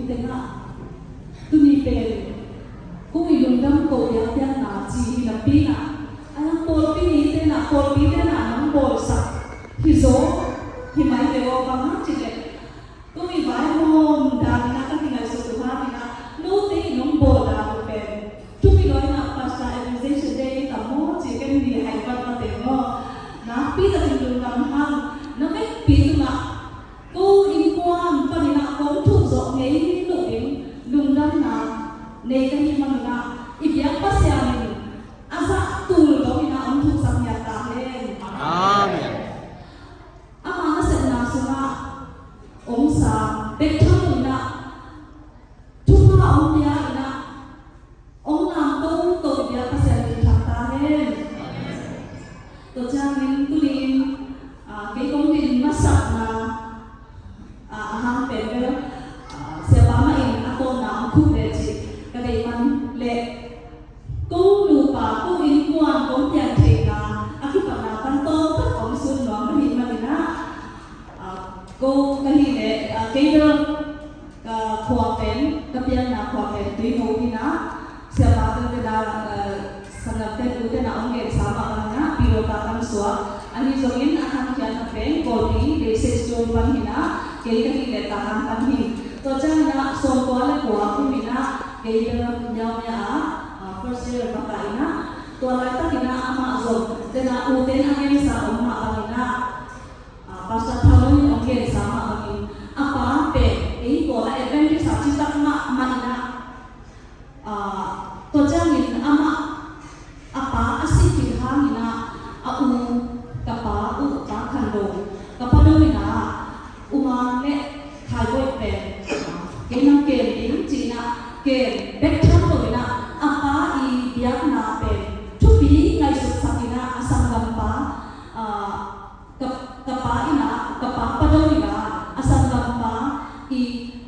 แต่ละตุนีเป็นกูอีลุงดำโกยาเปียนาจีนับปีน่ะอันนั้นโปลปีนี้เต้นน่ะโปลปีเต้นน่ะน้องโปลสักฮิโซฮิไม่เลี้ยวบางครั้งจีเลยกูมีใบโฮมดาวินาตั้งที่ไหนสุดท้ายนะนู้ตีน้องโปลดาวเป็นทุกปีน้อยน่ะภาษาเอเวอเรชั่นเดย์แต่โม่จีกันมีไฮบัตมาเต็มว่านะปีแต่ถึงลุงดำห้างนั่นไม่ปีนึงอ่ะกูอินความปนินาของทุกสองนี้ลูกเองลุงดำนะในกันที่มันนะอีกอย่างภาษาหนึ่งอาซาตูลก็มีนะอันทุกสัญญาตาเล่นอาเมนอามาเสนาสุนาองศาเป็นทั้งนะทุกข้าองเดียนะองนามต้องตัวเดียภาษาหนึ่งทางตาเล่นตัวจามินตุลินเกี่ยวกับดินมาสักนะอาหารเป็นเรื่องเสียบ้ามาเองอาตัวน้ำคู่เดจิกระเดมันเละกูดูป่ากูอินกวนกูเตียนเทนาอาคิปนาปันโตก็ของสุนหลวงหินมาดินะกูกะหิเละเกี่ยวกับขวบเป็นกับเตียนนาขวบเป็นตีโมดินะเสียบ้าเป็นดาสำหรับเด็กดูแต่หน้าองค์เอกสามารถนะปีโรตากันสัวอันนี้จงอินอาหารยันเป็นโกดีเดซิสโจนวันหินะเกี่ยวกับที่เด็กตาหันตันหิตัวเจ้านะส่งตัวและหัวผู้มีนะเกี่ยวกับยาวเนี่ยfirst year ปากายนะตัวอะไรตั้งที่นะอามาจงแต่นะอุเทนอันนี้สาวองค์มาบังนะภาษาไทยนี่องค์เอกสามารถบังapa pe iniตัวละeventที่สาวจิตตั้งมามันนะตัวเจ้านี่อามาapa asik kita ni na aku kapa u bahkan do kapa do ni na umang le thai boy pen kenang ken din china ken bekham do ni na apa I biak na pen thupi ngai su sakina asam gampa kapa ina kapa pa do ni na asam gampa I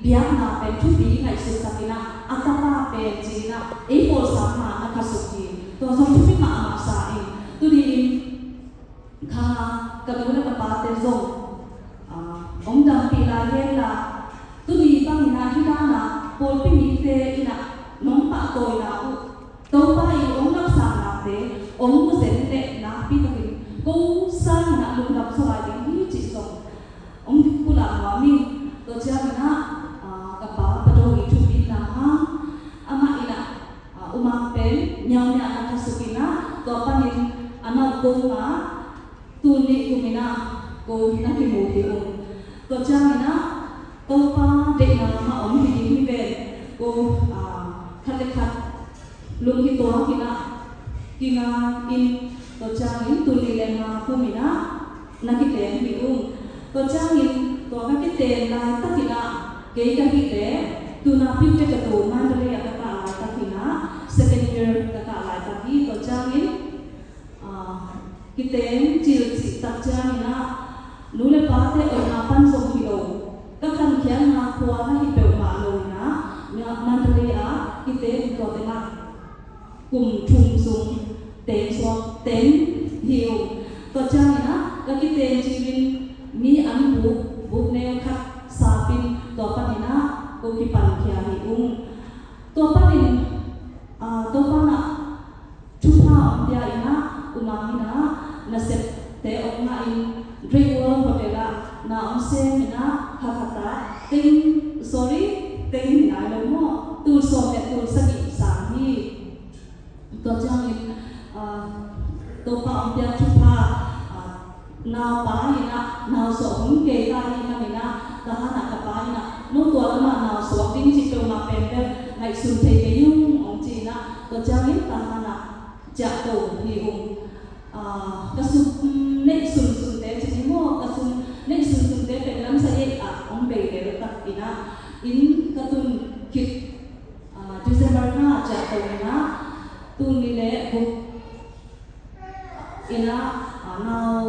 biak na pen thupi ngai su sakina akapa pen china e pol sama nakasukiตัวสมทุกที่มาอาสาเองตัวนี้ข้ากระดูกและกระปาเต็มทรงองดำปีลาเย็นละตัวนี้บางนาที่ด้านนะโพลพิมิเตอินะน้องปะโตยนะตัวไปองนับสามนับเตองมุเซนเตนะปีตะกินกูสร้างนะลุงดับสบายดีที่จิตทรงองกุลาหวามีตัวเจ้านะกระปาประโดยทุบินะฮะอามาอินะอุมาเป็นยาวเนี่ยอาการสุกินะตัวปนินอนาคตมาตุนิกุมินะกูนักที่มูที่องตัวเจ้านะตัวป้าเด็กนะมาอมหินที่เป็นกูคัดเล็กคัดลุงที่ตัวกินะกินาอินตัวเจ้าอินตุนิเลนะกูมินะนักที่เตะที่องตัวเจ้าอินตัวนักที่เตะลายตักกินะเกย์กันที่เตะตุนาพิจารณาตัวมันเลยอาการลายตักกินะ second year กะกะลายตะกี้ตัวจางอินกิเตนจิลสิตักจางอินะนูเลปาเตอนาปันสงฮิโอกะคันเขียนนาคัวนะฮิเปวมาโลนะมันทะเลอะกิเตนตัวเตนะกลุ่มชุมซุงเตนสวกเตนฮิโอตัวจางอินะกะกิเตนจิวินมีอันบุกแนวคัดซาปินตัวปะนินะกูกิปันเขียฮิอุงตัวปะนินตัวป้านะชุดผ้าอันเดียนะอุมามินะนัสเตออกมาอินริวโฮเทลนะอันเซมินะฮักตาติง sorry ติงนะเลยมั้งตูลโซเตตูลสกิสามีตัวเจ้าอินตัวป้าอันเดียชุดผ้านาวป้าอินะนาวสงเกยาอินะมินะทหารกับป้าอินะนู้ตัวละมานาวสวกดิ้งจิตตัวมาเป็นเรื่องในสุนเทยยุ่งจีนะตัวเจ้านี้ตาหนะจะโตหิวกระสุนเนสุนเตจินิโมกระสุนเนสุนเตเป็นลำไส้องเบเดรตักอินะอินกระตุนคิดดิเซมเบอร์น่าจะโตนะตุนนี่แหละบุกอินะนาว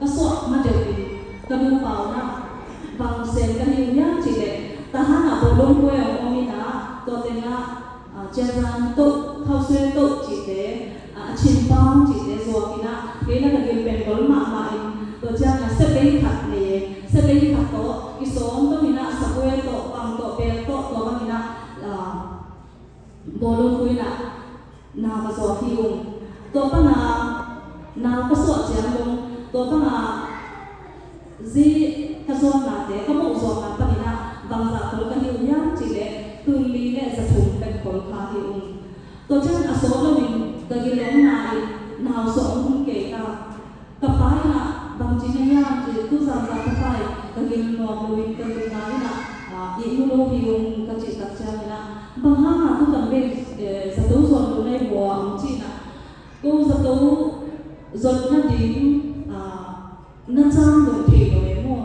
กระสวกมาเดือดกระดูเปล่านะบางเซนกันอยู่ยังจีเดตาหนะบลงกวยองมินะตัวเต็งนะเจรันตุเข้าเสื้อตุจิตเดชินป้องจิตเดสวกินะเกณฑ์นักเรียนเป็นบอลมามาอินตัวเจ้าเนี่ยเสเป็นขัดเลยเสเป็นขัดโตอิโซนตัวนี้นะสกุลโตปังโตเปลโตตัว ตัวปนานาก็สวดเจียงลงตัวปนาซีกระทรวงนาเตะก็มุ่งส่งนาปนินะบางจากคนกันอยู่ย่างจีเล่ตุลีเล่จะถูกเป็นคนพาหิวตัวเช่นอโศกลวินตะกิเลนนายนาวสองคุณเกกากับไปนะบางจีเนียจีตุสามจากไปตะกินนวมลวินตะกินนายนะยิงโลหิวกจิตตักเจ้านะบางห้างทุกคนเป็นสตูส่วนตัวในหัวจีนะกูสตูส่วนนั้นดีนั่นจ้างโดยที่โดยมั่ว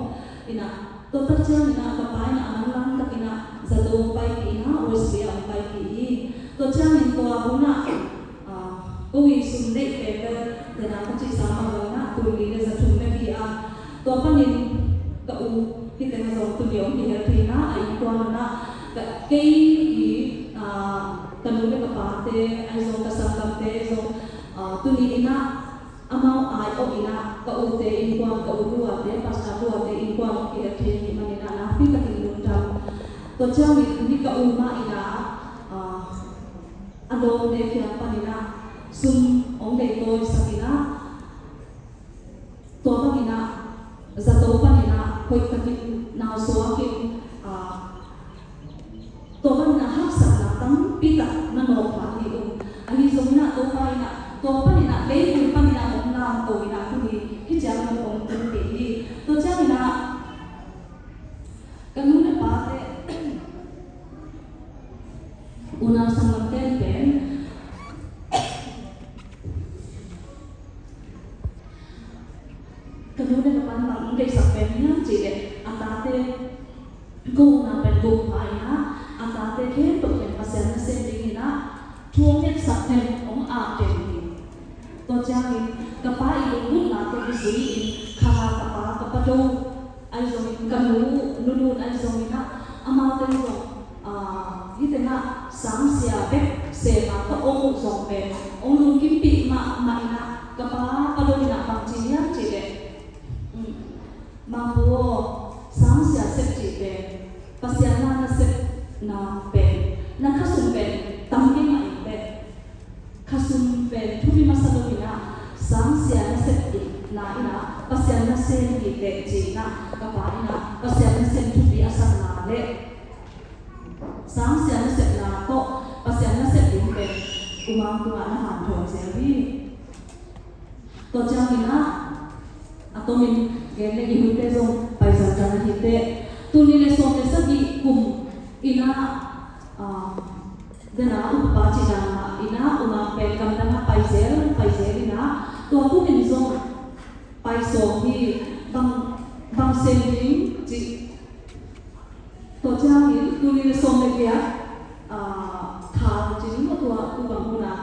อินะตัวตักเจ้านะกับไปนะอันนั้นตะกินะสตูไปกี่นะโอเสียไปกี่ตัวเจ้าในตัวกูนะกูวิสุนเด็กเอเวอร์แต่นะก็จีสามเลยนะตัวนี้เนี่ยจะทุ่มไม่กี่ตัวปนินกับอูที่เป็นส่วนตัวเดียวที่เฮลทีนะไอ้ตัวนั้นนะกับเกย์กันรู้เรื่องกับปาเต้ไอ้ส่วนกับสังกัดเต้ส่วนตัวนี้นะอามาไอ้ออีนะกับอูเต้อินกวางกับอูรัวเต้ภาษารัวเต้อินกวางที่เฮลทีมันนี่นะพี่กับที่รู้จักตัวเจ้านี่กับอูมาอีนะอารมณ์เด็กyang panina sum ong dei toy sakina to panina zato panina koi takin na soakin to panina haksa na tam pita na no pa hi ahi zomna to panina lei ni panina ong na to ina kuni hi jang no ong tin ti hi to jamina kanu na pa te una samten pen kanu na pa mang dei sa pen ni chi le atate go na pen go pa ina atate ke to pen pasyan na sen ding na chuang net sa pen ong a pen ni to jang ka pa i lu na to bi sui kha ka pa do ai zo kanu nu ai zo na ama te zoที่เป็นว่าสามเสียเป็ดเสียมาก็องค์สองเป็นองค์ลุงกิมปีมานะกับป้าปะโดนนะบางทีเนี่ยจีเด็บางบัวสามเสียเสพจีเป็นภาษาหน้าเสพนาเป็นนักสุนเป็นตั้งที่มาอีกเป็นขสุนเป็นทุกที่มาสะดวกนะสามเสียเสพอีกนาอีนะภาษาหน้าเสพอีกเด็กจีนะกับป้าอีนะภาษาหน้าเสพทุกที่อาศัยนาเด็กสามเสียงเสร็จแล้วก็ประเสียงเสร็จยิ่งเป็นอุมาตัวอาหารถั่วเซรีตัวเจ้านี่นะตัวมินเกณฑ์ในยิ่งเป็นทรงไปสัจจานะฮิตเตตัวนี้ในทรงเป็นสักกี่กลุ่มอินะเดน่าอุปาจินาอินะอุมาเป็นกำลังไปเซรีนะตัวผู้เป็นทรงไปส่งที่บางเซรีจิตัวเจ้านี่ตัวนี้ส่งไปเกี่ยข่าวจริงว่าตัวบางคนนะ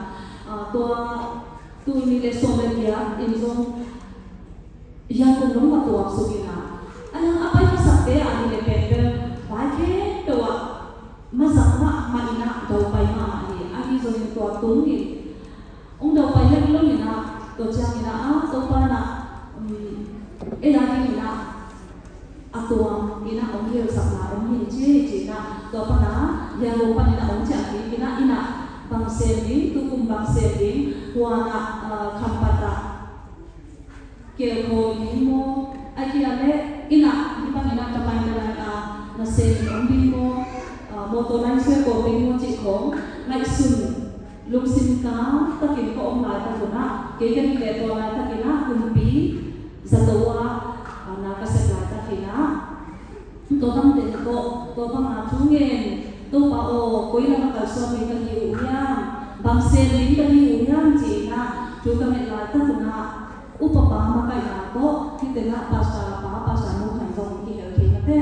ตัวนี้ส่งไปเกี่ยอินทรงยังคงรู้ว่าตัวสุกินะอันนั้นapa yang sampai ani depende bagaiตัวมาสักว่ามันนะเดาไปมาอันนี้ส่งตัวตุ้งนี่องเดาไปเล็กน้อยนะตัวเจ้านี่นะตัวป้านะเอ็นอะไรนี่นะตัวอินะองเฮียสักนาองเฮียจีนะตัวปนะยังรู้ปะนี่นะองจากนี้อินะบางเซลิงตุกุมบางเซลิงหัวนะคำปัตตะเกี่ยวกับยิโมไอ้ที่อะไรอินะที่ปะนี่นะจะไปนะเซลิงองบิโมโมโตไลเซโกบิโมจิของไลซุนลุงสินกาตะกินก็องหลายตะกุนะเกี่ยวกับที่ตัวอะไรตะกินะคุณปีสตัวนาเกษตรตะกินะตัวตั้งเด่นตัวปังอาทุ่งเงินตัวป้าโอ้คุยแล้วกับสามีกันอยู่ยังบางเซลิงกันอยู่ยังจีนะจูกันไม่ลายตั้งนะอุปปามาไก่นาโตที่เต็มภาษาโมหันจงที่เฮลทีนะแต่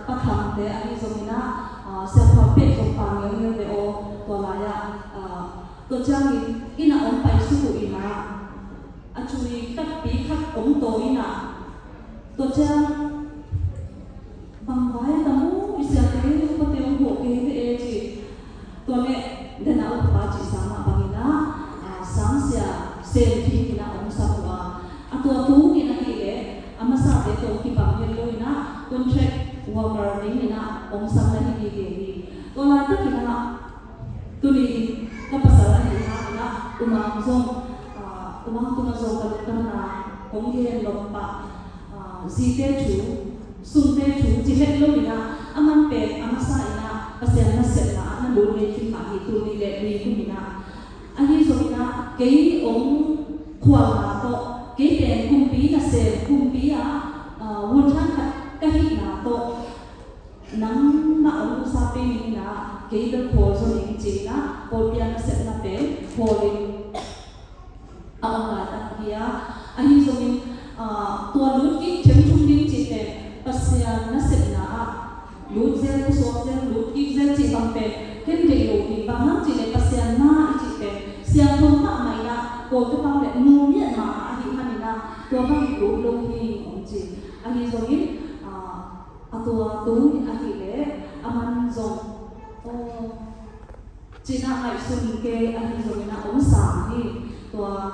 ประคำแต่อันนี้จงนะเสียความเป็ดจงปังเงี้ยเดโอตัวลายตัวเจ้าอินะองไปสู้อินะอาจุยตัดปีขัดองโตอินะตัวเจ้าบางวันแต่มูอิสระเองก็เต็มหัวเองเองจีตัวเนี่ยเดินเอาปาจิสามาบางอินะสามเสียเซลทีอินะองสักว่าตัวตู้อินะที่เลยอามาสาเดตัวที่บางเฮลโลอินะคอนแทรควอร์เมอร์นี่นะองสักได้ที่ดีตัวลายตั้งอินะตัวนี้ก็ภาษาอะไรนะอุมาส่ง na kong he lok pa zi te chu sun te chu ji het lo mina aman pe amasa ina pasel na sel na lo le ki ma hi tu ni le ni ku mina ani so mina ke ong khwa na to ke te kum pi na se kum pi a won chan ka hi na to nang na ong sa pe ni na ke de kho so ni ji na ko pia na se na pe kho le awang ta kia ani so min tua lut ki chen chung ding chi te pasya na se na lut zel ku so zel lut ki zel chi bang pe ken de lo ki bang ham chi le pasya na chi te sia thong ma mai na ko ka pa le nu ni ma hi ma ni na tua ba ki lo lo hi ong chi ani so min atua tu ni a hi le aman zong chỉ là ngày xuân kê anh rồi là ống sả đi tua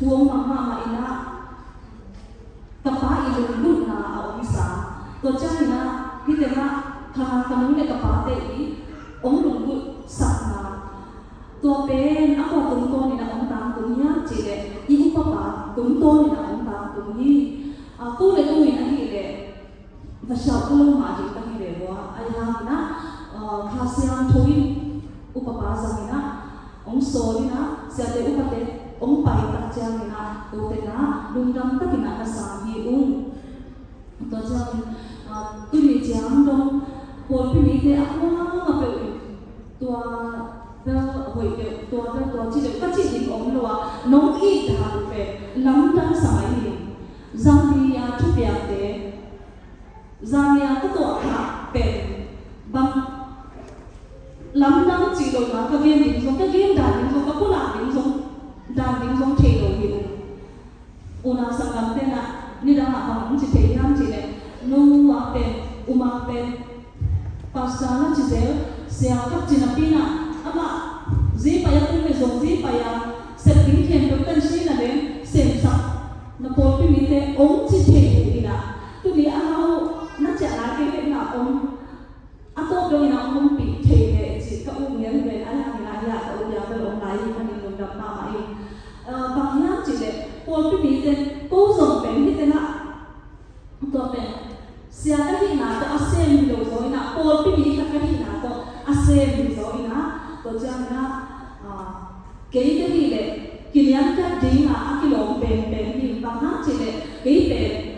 chuông mà ina tập ba ilung lút na ống sả tua chân na đi tìm na thằng thằng này tập ba tệ ống lung lút sạc na tua bên aku tung to ni na ống tang tung nhá chỉ để ibu papa tung to ni na ống tang tung hi tu le tu ina hi le và sau tu mà chỉ ta hi le wa ai ha na khasiam thui upapa zamina ong solina siate upate ong pai ta chamina to te na lungdam takina na sa hi to jam tu ni jam dong pol pi mi te akwa ma pe tua pe hoi pe tua chi le ka chi ding ong lo nong ki da pe lam dang sai ni zambia chu pya te zambia ka to ha pe bang lắm năm chỉ đổi mà các viên định giống các viên đàn định giống các cô lạc định giống đàn định giống chế đổi hiểu una sang làm tên là như đang học bằng chỉ thấy năm chỉ này nu apen umapen pasal chỉ dễ xéo các chỉ là pina ama gì phải cũng phải giống gì phải sẽ tính thêm được tân sĩ là đến xem sắp nó bồi cái gì thế ống chỉ thấy gì là tôi nghĩ anh nó trả lại cái nào ông atau doi nak mumpi thei chỉ các ông nhớ về anh làm lại ya ông ya về ông lại anh đi làm nào mà đi bằng nhá chỉ để cô cái gì thế cô dùng bén như thế nào tôi bén xia cái gì nào tôi asem nhiều rồi nào cô cái gì cái gì nào tôi asem nhiều rồi nào tôi chẳng na cái gì để kỷ niệm cái gì mà cái lòng bén bén gì bằng nhá chỉ để cái bén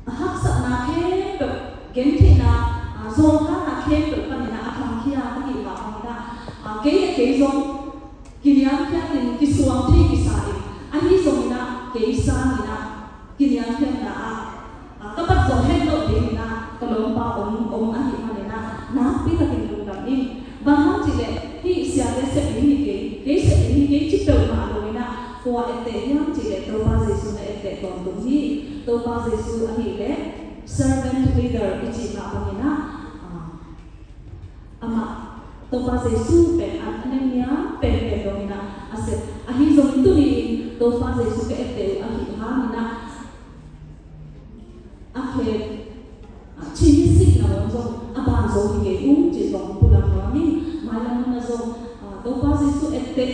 hấp dẫn na cái được kiến thị na zong ka na khe to pa na athang khia ta hi wa na ke zong kiniam kha tin ki suam thi ki sa e ani zong na ke sa ni na kiniam kha na ka pat zong hen to de na ka lom pa om a hi ma ne na pi ta tin lu dam in ba ha chi le hi sia le se ni ke chi to ma lo na ko ete yam chi le to ba jesu na ete ton tu hi to ba jesu a hi le servant leader ichi ma ba ni na ama to ba jesu pe ananya pe domina ase ahi zong tu ni to ba jesu ke ete ahi ha ni na akhe chi si na zong aba zong ke chi zong pulang wa ni malam na zong to ba jesu ete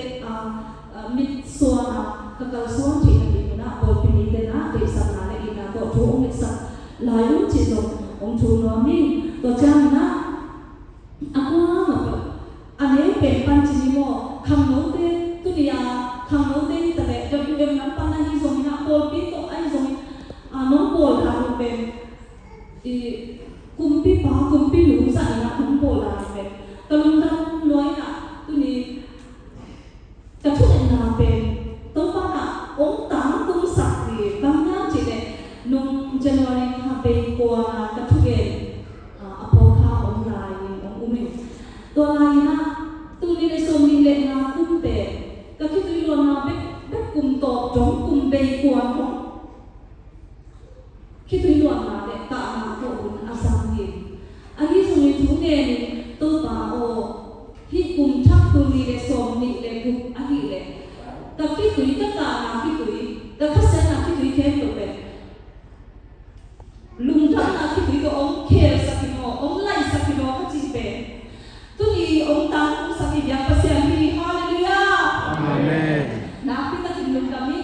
mit so na kakal so chi ni na ko pi ni de na te sa na le ina to thu ong sa lai lu chi zong ong thu no mi to chang na aku ane penpan chini mo khamnote tunia khamnote tale wm nan pana hi zomina pol pi to ai zomi non pol ha pen i kumpi lu sa ina kum pol ha pen kalung dam loi na tuni ka thu na pen to pa na ong tang kum sa ti bang na chile nung january ha pe ko na ka thu ge apo kha ong lai ong umi to lai na tu ni le som ni le na kum te ka khi tu lo na be kum to jong kum be kwa ko khi tu lo na le ta na ko un asam ni ani so ni thu ne ni to ta o hi kum thak tu ni le som ni le kum a hi le ka khi tu ta ta na khi tu ka khasa na khi tu ke to be lung ta na khi tu ko ong ke sa ki no ong lai sa ki no ka chi be tuni ông ta cũng sa ki biak pasya hi hallelujah amen na pi ta kin lung kami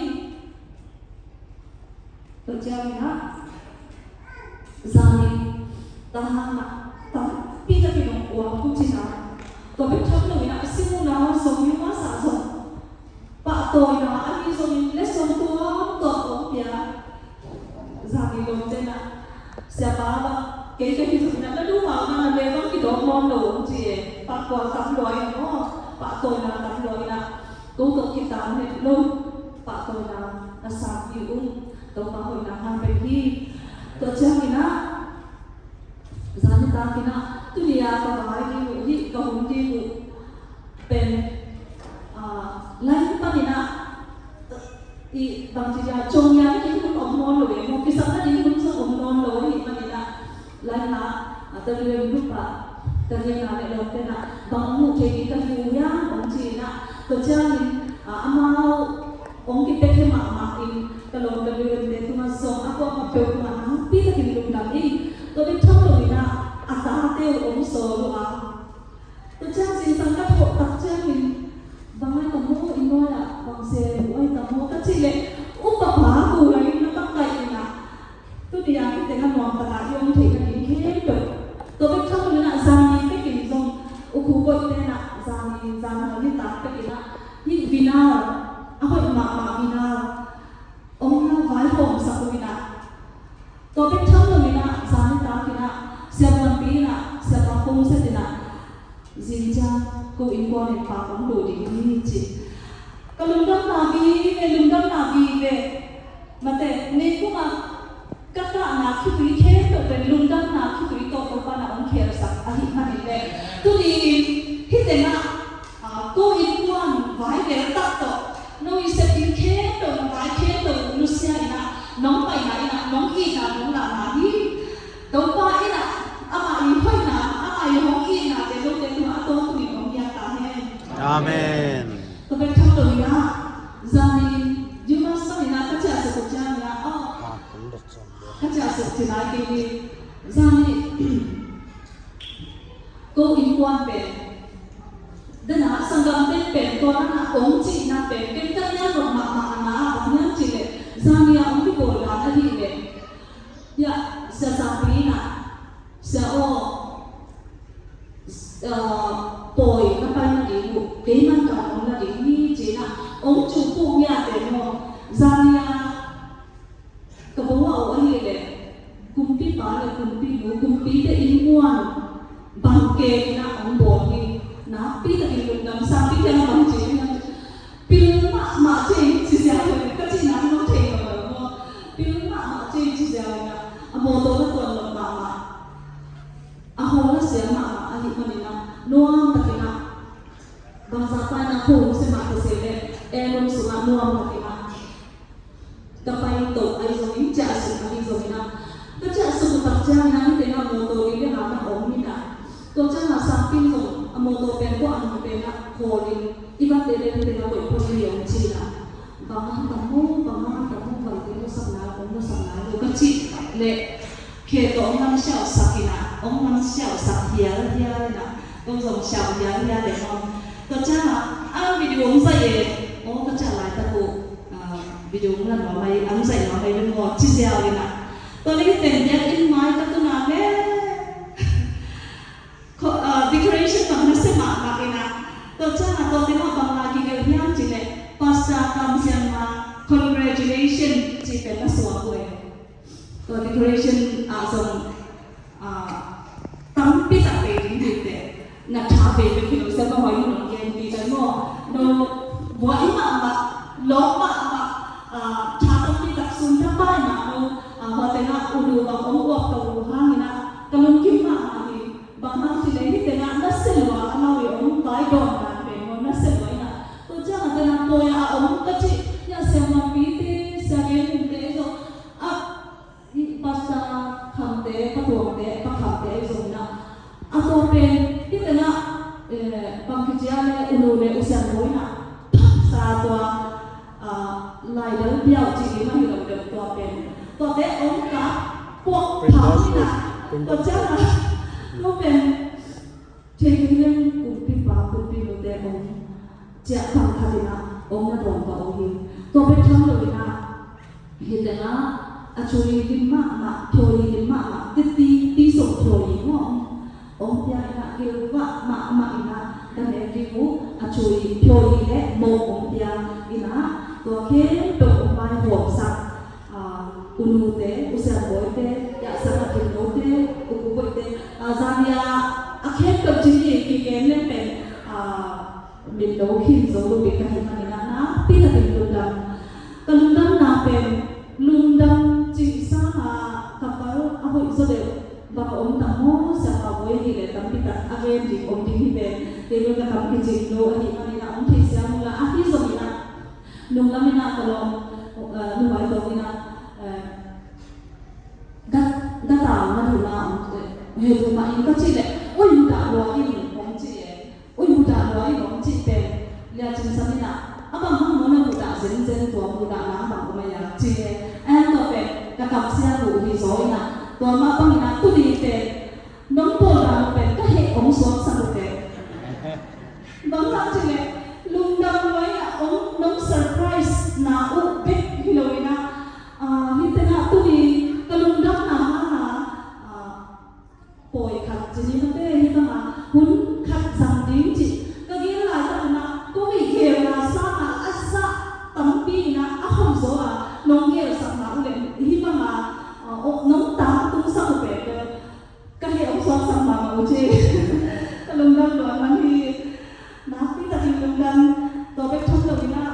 tahana pita pinong uang kucina to be chaplo ina simu na so yuma sa so pa to ina ani so in lesson to pia zami lo tena siapa ba ke hisu na la du ma na le ba ki do mon lo ji pa ko tam loi no pa to na tam loi na ko to ki tam he lo pa to na sa ki to pa ho na han pe hi to chang ina zani ta kina tu dia ka ba ni hi ka hum ti ku pen lain pa ina i bang ti dia chong ya ki ku om mon lo mo ki sa na ni ku sa om mon lo hi pa ina lain na ta le ku pa ta le na le lo te na bang mu ke ki ka hu ya om chi na to chang ni amao om ki pe ke ma ma in kalau kalian itu masuk aku apa pelakuan nanti lagi belum lagi tapi tahu ni nak asal tu orang solo tu jangan sih sangka kok tak jangan bangai kamu ini ya bangsa wah kamu kecil le upah aku lagi nak pakai ni tu dia kita kan mau tak yang tidak ini tu tapi tahu ni nak zani ke kini zong aku buat ni nak zani ni tak ke kini ni final apa mak final ông nó vái hồn sa cô na tôi biết thấm rồi na sáng ta khi na xem làm bí na xem làm công sẽ thế na gì cha cô in qua để phá bóng đồ đi như chị cái lùng đâm là vì về mà thế nên cũng mà các bạn nào khi quý thế được về lùng đâm nào khi quý tổ ba nào ông kia sạc à hiện mà đi về tôi đi khi thế na cô in qua vái về tắt tổ noi sẽ in thế được vái thế được Rusia ina nong pai na ina nong i na nong la na hi to pa ina ama i hoi na ama i hong i na de lo de tu a to tu ni nong ya ta he amen to be thang lo ina zani juma sa ina ka cha se ko cha ya cũng được rồi ka cha se ti na ke ni zani ko in quan pe dana sangam pe ko na ong chi na pe ta ya ro ma na ba nya chi le Zania ông cái bộ là cái gì vậy? Dạ, sẽ sabi na, sẽ bồi các bạn đi ngủ, cái mà chọn ông là đi như thế nào? Ông chủ phụ nhà để mà Zania cái bố ông ấy vậy, cùng đi bán là cùng đi ngủ, cùng đi để in muôn bằng kê na ông bồi đi, na pi là đi ngủ nằm sang đi theo bằng chế nha, pi mà chế chỉ sao vậy? Cái gì nào nó chế Pilih mak cik sejarahnya, motor itu adalah mama. Aholah siapa mak ahli mana? Nuam tak kena. Bangsa tanah pun semak kesele. Elok sungai nuam tak kena. Kapai itu ayo incar sungai itu kena. Kerja suku kerja nanti tengah motor ini nak om ni nak. Kerja nak samping tu motor penku anu pena kolin. Ibarat dia tengah buat pemilihan Cina. Bang kamu balik itu sana lo kecil le kita orang siapa sakina orang siapa sakya dia na orang siapa dia le orang kerja video saya kerja lain tu video mana ramai saya ramai dengan cizia na tapi tenjak in mai tu na le decoration tak nasi mak na kerja na tu tengok bang lagi kerja cile pasca kamsian ma congratulations ci per la sua gue to decoration asam tampi tak pe ni te na tha pe pe kilo sa ba hoi no gen ti ta mo no wa ima ma lo ma tha tampi tak sun ta ba na no wa te na ulu ba ong wa ka u ha ni na ka lon kim ma ni ba ma ti le ni te na na selwa ama we ong bai don na pe mo na selwa ina to ja na te na to ya ong ka ci ya sama pite Saya mungkin itu pasca kante, patuang te, pakante itu na. Atau pen kita na bangkitnya ulune usian boy na. Satu lain biar jadi mah hidup hidup tua pen. Tua te orang pok kami na. Kerja na, lo pen cekiran kumpi lo te orang. Jangan bangkit na, orang na doang orang. Tua pen kamu lo na. Hidana achori dimma ma thori dimma ma ti song thori กิวว่ามาอินะดังเดิวอาช่วยเพียวอีเล่โมองเดียอินะตัวเข้มตัวไม้หัวสักอุนุเตอุษาโบยเตยาสักกินโนเตอุกุบเตซาเนียอาเข้มตัวจริงกี่เกณฑ์เล่นเป็นเป็นโลหินโซโลบิกาหิมันนะนะพี่ตะเป็นลุงดำตะลุงดำนาเป็นลุงดำจิซ่ากับเขาเอาไปสุดเลยบางองค์ตั้งโม่เสียบไว้ที่เลยตั้งพี่ตะอาเกนจิองค์ที่นี่เป็นเดี๋ยวเราทำกิจโลหิมันนะองค์ที่เสียมุลาอาที่สมินะลุงดำนะตลอดลุงไว้ตัวนี้นะกัดตามาดูนะเฮ้ยดูมาอินก็ชิเลยโอ้ยมุดาลอยอินของจีโอ้ยมุดาลอยของจีเป็นเรียกจินสมินะอาบางห้องมันมุดาเซนตัวมุดาน้ำบางก็ไม่อยากจีเอ็นตัวเป็นกับเสียบุหิโซอินะตัวมาปังอินะตุลีเป็นน้องโบราณเป็นก็เหตุองสวมสนุกเป็นบางครั้งจีเลยลุงดำไว้อะองน้องเซอร์ไพรส์นาอุเบ็ดฮิโลอินะฮิตเตนะตุลีกลุงดำนาป่วยขัดจีนี่มันเป็นฮิตมาหุ่นขัดสังดิ้งจีก็เกี่ยวอะไรกันนะก็มีเกี่ยวกับสาอัศตั้มปีนะอาหอมโซ่น้องเกี่ยวสักหน่อยเลยฮิตมาน้องตาตุ้งสักเป็ดก็ให้องค์สองสักมาโอเคกลุงดำหลอนมันที่นักพี่ตาจิลุงดำตัวเป็นทุกข์เลยนะ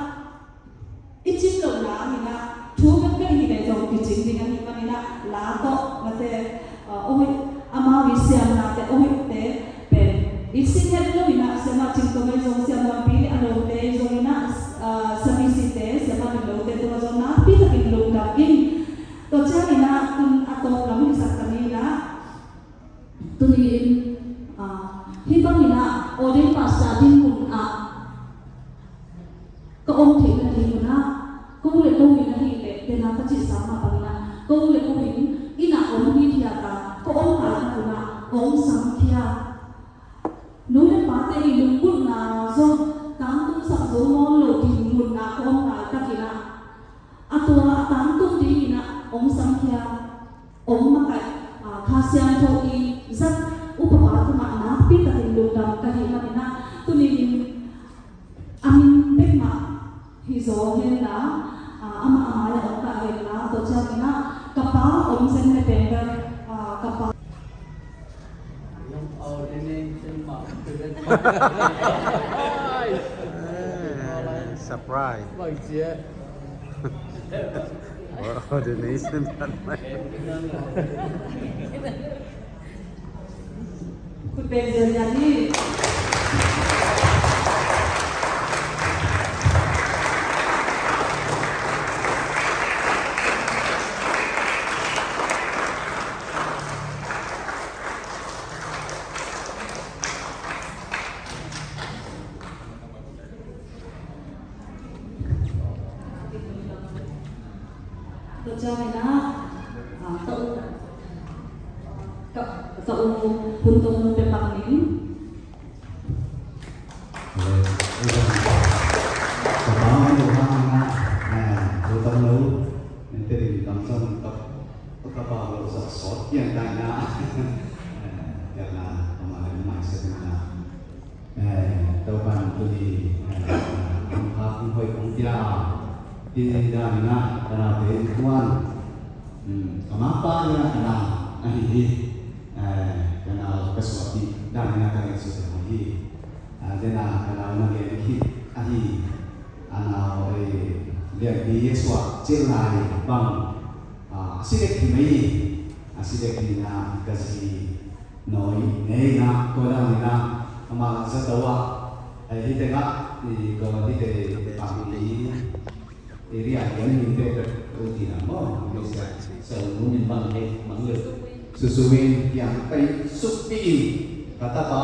อีจิมหลงน้ำนี่นะทุกข์เป็นที่ไหนจะกินจริงดิกันนี่มันนี่นะลาโตมาแต่โอ้ยอามาวิเศษนะแต่โอ้ยแต่เป็นอีสิ่งที่เราอินะเสมาจิงตัวไม่ทรงเสียมันปีอันเราแต่ทรงอินะสมิสิเตเสมาเป็นเราแต่ตัวทรงนะพี่ตะกินลงดับกินตัวเจ้าอินะคุณอัตโตเราไม่สักกันนี่นะตัวนี้ที่บ้านอินะโอเดนปัสสาดินมุนก็องค์ถึงนาทีมุนนะก็เลยก็วินาทีเลยเดนาปัจจิสามาปังนะก็เลยก็วินอินะองค์วิทยาตาก็องค์หาคุณนะองค์สังเทียนู้นป้าแต่ลุงกุนนาโซการตุ้งสับโซมอลโลดิมุนนะองค์หาตะกินะอัตัวการตุ้งดีนะองค์สังเทียองค์มาไก่คาเซียนโทอีซัดอุปบาทมานะพี่ตะกินลุงดำกะเห็นมันนะตุลีอามินเป็นมาฮิโซเห็นนะอามาอย่าองค์กะเห็นนะตัวเจ้านี่นะกระเป๋าองค์เส้นไม่เป็นแบบกระเป๋า Surprise. Ordination คุณเป็นเดือนยันนี่ตัวเจ้าเนี่ยนะตัวคุณตรงเป็นบางนิ้ว Pertama itu mana, terutama nanti di langsung apa kalau sesuatu yang tanya, karena kemarin masih mana, tahukan tu di tempat kumpul kumpul di mana karena tuan, kenapa ya karena ini karena sesuatu dan karena sesuatu ini, karena orang yang ini nào liền đi xoa trên lại bằng xí đẹp thì mấy xí đẹp thì là cái gì nói nghe na coi là người na mà rất đâu thì thế đó thì còn thì để bằng cái area cái mình để cái thì là mất mình sẽ sở muốn nhân bằng cái bằng lực sự suy yang tay xúc đi và ta có